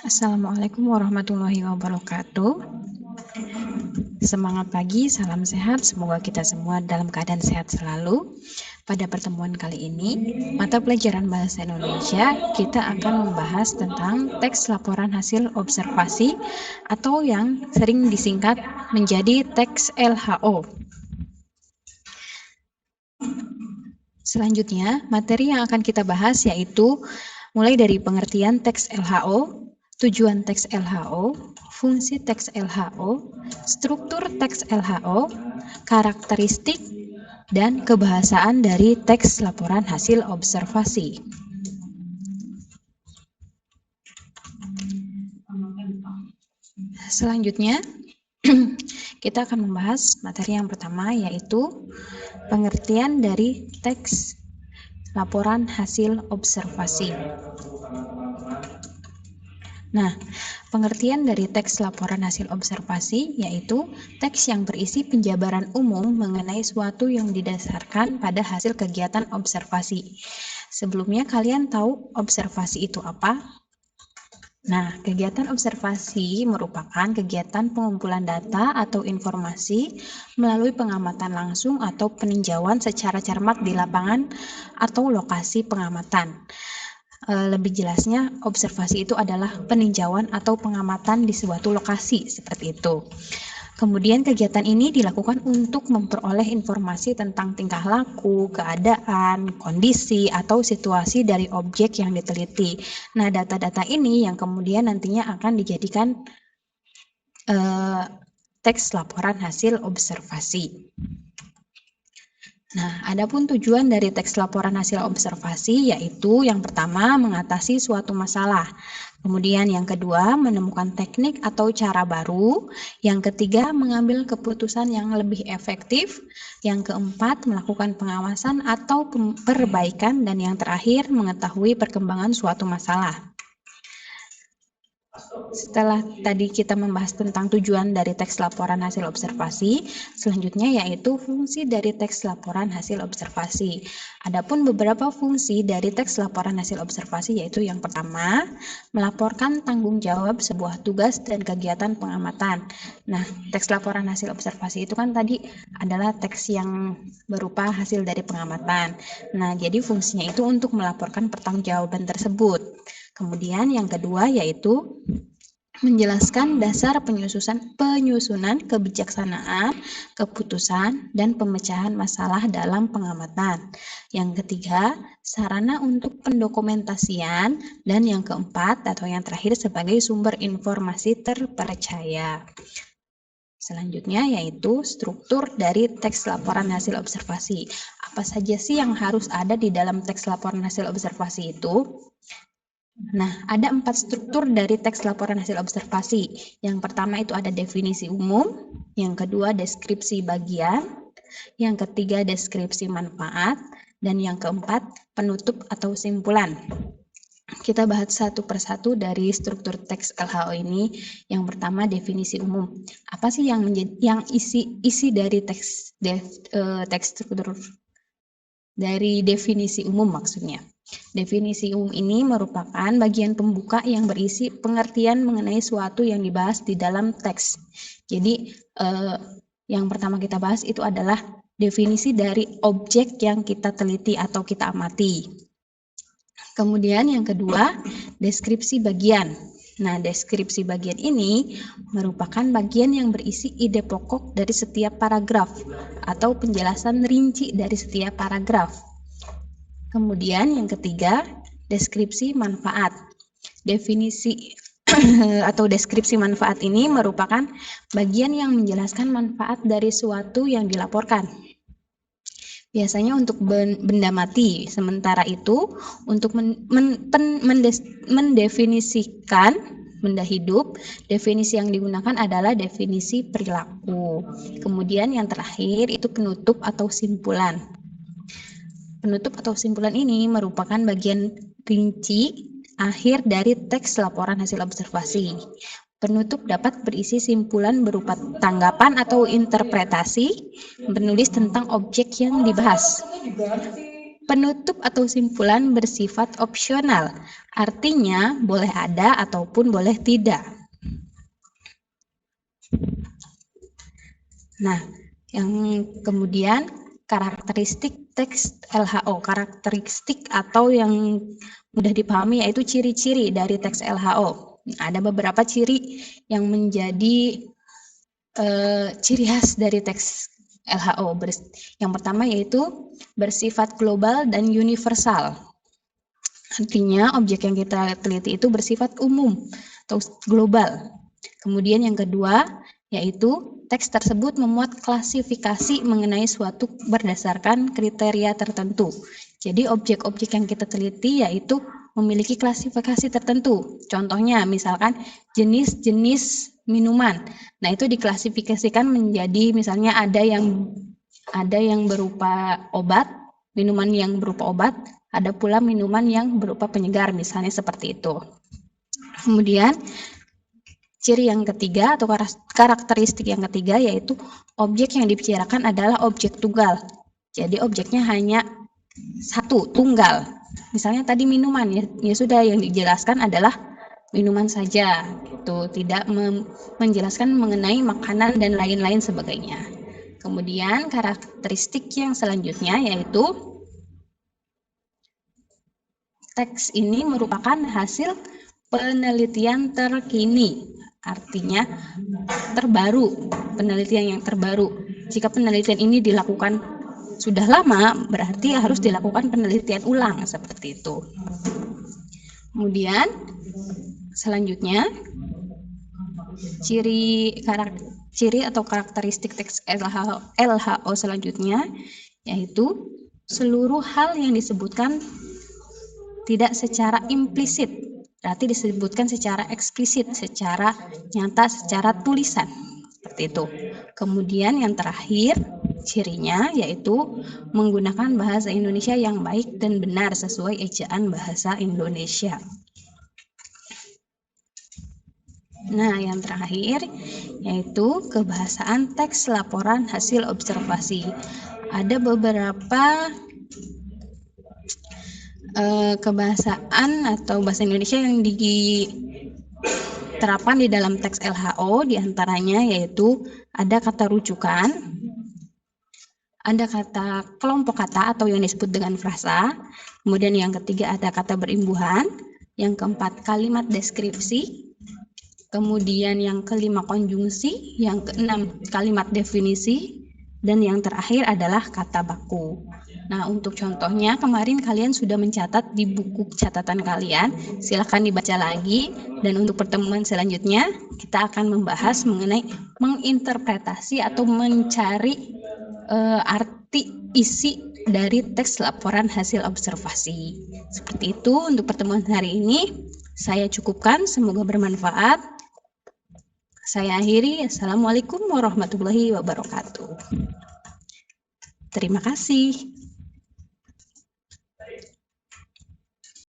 Assalamualaikum warahmatullahi wabarakatuh. Semangat pagi, salam sehat. Semoga kita semua dalam keadaan sehat selalu. Pada pertemuan kali ini, mata pelajaran Bahasa Indonesia, kita akan membahas tentang teks laporan hasil observasi atau yang sering disingkat menjadi teks LHO. Selanjutnya, materi yang akan kita bahas yaitu mulai dari pengertian teks LHO, tujuan teks LHO, fungsi teks LHO, struktur teks LHO, karakteristik, dan kebahasaan dari teks laporan hasil observasi. Selanjutnya, kita akan membahas materi yang pertama yaitu pengertian dari teks laporan hasil observasi. Nah, pengertian dari teks laporan hasil observasi yaitu teks yang berisi penjabaran umum mengenai suatu yang didasarkan pada hasil kegiatan observasi. Sebelumnya kalian tahu observasi itu apa? Nah, kegiatan observasi merupakan kegiatan pengumpulan data atau informasi melalui pengamatan langsung atau peninjauan secara cermat di lapangan atau lokasi pengamatan. Lebih jelasnya, observasi itu adalah peninjauan atau pengamatan di suatu lokasi, seperti itu. Kemudian kegiatan ini dilakukan untuk memperoleh informasi tentang tingkah laku, keadaan, kondisi, atau situasi dari objek yang diteliti. Nah, data-data ini yang kemudian nantinya akan dijadikan teks laporan hasil observasi. Nah, adapun tujuan dari teks laporan hasil observasi yaitu yang pertama mengatasi suatu masalah. Kemudian yang kedua menemukan teknik atau cara baru. Yang ketiga mengambil keputusan yang lebih efektif. Yang keempat melakukan pengawasan atau perbaikan. Dan yang terakhir mengetahui perkembangan suatu masalah. Setelah tadi kita membahas tentang tujuan dari teks laporan hasil observasi, selanjutnya yaitu fungsi dari teks laporan hasil observasi. Adapun beberapa fungsi dari teks laporan hasil observasi yaitu yang pertama, melaporkan tanggung jawab sebuah tugas dan kegiatan pengamatan. Nah, teks laporan hasil observasi itu kan tadi adalah teks yang berupa hasil dari pengamatan. Nah, jadi fungsinya itu untuk melaporkan pertanggungjawaban tersebut. Kemudian yang kedua yaitu menjelaskan dasar penyusunan kebijaksanaan, keputusan, dan pemecahan masalah dalam pengamatan. Yang ketiga, sarana untuk pendokumentasian, dan yang keempat atau yang terakhir sebagai sumber informasi terpercaya. Selanjutnya yaitu struktur dari teks laporan hasil observasi. Apa saja sih yang harus ada di dalam teks laporan hasil observasi itu? Nah, ada 4 struktur dari teks laporan hasil observasi. Yang pertama itu ada definisi umum, yang kedua deskripsi bagian, yang ketiga deskripsi manfaat, dan yang keempat penutup atau simpulan. Kita bahas satu persatu dari struktur teks LHO ini. Yang pertama definisi umum. Apa sih yang isi dari teks struktur dari definisi umum maksudnya? Definisi umum ini merupakan bagian pembuka yang berisi pengertian mengenai suatu yang dibahas di dalam teks. Jadi yang pertama kita bahas itu adalah definisi dari objek yang kita teliti atau kita amati. Kemudian yang kedua, deskripsi bagian. Nah, deskripsi bagian ini merupakan bagian yang berisi ide pokok dari setiap paragraf atau penjelasan rinci dari setiap paragraf. Kemudian yang ketiga, deskripsi manfaat. Definisi atau deskripsi manfaat ini merupakan bagian yang menjelaskan manfaat dari suatu yang dilaporkan. Biasanya untuk benda mati, sementara itu untuk mendefinisikan benda hidup, definisi yang digunakan adalah definisi perilaku. Kemudian yang terakhir itu penutup atau simpulan. Penutup atau simpulan ini merupakan bagian rinci akhir dari teks laporan hasil observasi. Penutup dapat berisi simpulan berupa tanggapan atau interpretasi penulis tentang objek yang dibahas. Penutup atau simpulan bersifat opsional, artinya boleh ada ataupun boleh tidak. Nah, yang kemudian karakteristik teks LHO, karakteristik atau yang mudah dipahami yaitu ciri-ciri dari teks LHO. Ada beberapa ciri yang menjadi ciri khas dari teks LHO. Yang pertama yaitu bersifat global dan universal. Artinya objek yang kita teliti itu bersifat umum atau global. Kemudian yang kedua yaitu teks tersebut memuat klasifikasi mengenai suatu berdasarkan kriteria tertentu. Jadi objek-objek yang kita teliti yaitu memiliki klasifikasi tertentu. Contohnya misalkan jenis-jenis minuman. Nah, itu diklasifikasikan menjadi misalnya ada yang berupa obat, minuman yang berupa obat, ada pula minuman yang berupa penyegar, misalnya seperti itu. Kemudian ciri yang ketiga atau karakteristik yang ketiga yaitu objek yang dibicarakan adalah objek tunggal. Jadi objeknya hanya satu, tunggal. Misalnya tadi minuman, ya sudah, yang dijelaskan adalah minuman saja, gitu. Tidak menjelaskan mengenai makanan dan lain-lain sebagainya. Kemudian karakteristik yang selanjutnya yaitu teks ini merupakan hasil penelitian terkini, artinya terbaru, penelitian yang terbaru. Jika penelitian ini dilakukan sudah lama, berarti harus dilakukan penelitian ulang, seperti itu. Kemudian selanjutnya ciri atau karakteristik teks LHO selanjutnya yaitu seluruh hal yang disebutkan tidak secara implisit, berarti disebutkan secara eksplisit, secara nyata, secara tulisan, seperti itu. Kemudian yang terakhir cirinya yaitu menggunakan bahasa Indonesia yang baik dan benar sesuai ejaan bahasa Indonesia. Nah, yang terakhir yaitu kebahasaan teks laporan hasil observasi. Ada beberapa kebahasaan atau bahasa Indonesia yang diterapkan di dalam teks LHO, diantaranya yaitu ada kata rujukan, ada kata kelompok kata atau yang disebut dengan frasa, kemudian yang ketiga ada kata berimbuhan, yang keempat kalimat deskripsi, kemudian yang kelima konjungsi, yang keenam kalimat definisi, dan yang terakhir adalah kata baku. Nah, untuk contohnya kemarin kalian sudah mencatat di buku catatan kalian, silakan dibaca lagi, dan untuk pertemuan selanjutnya kita akan membahas mengenai menginterpretasi atau mencari arti isi dari teks laporan hasil observasi. Seperti itu untuk pertemuan hari ini. Saya cukupkan, semoga bermanfaat. Saya akhiri. Assalamualaikum warahmatullahi wabarakatuh. Terima kasih.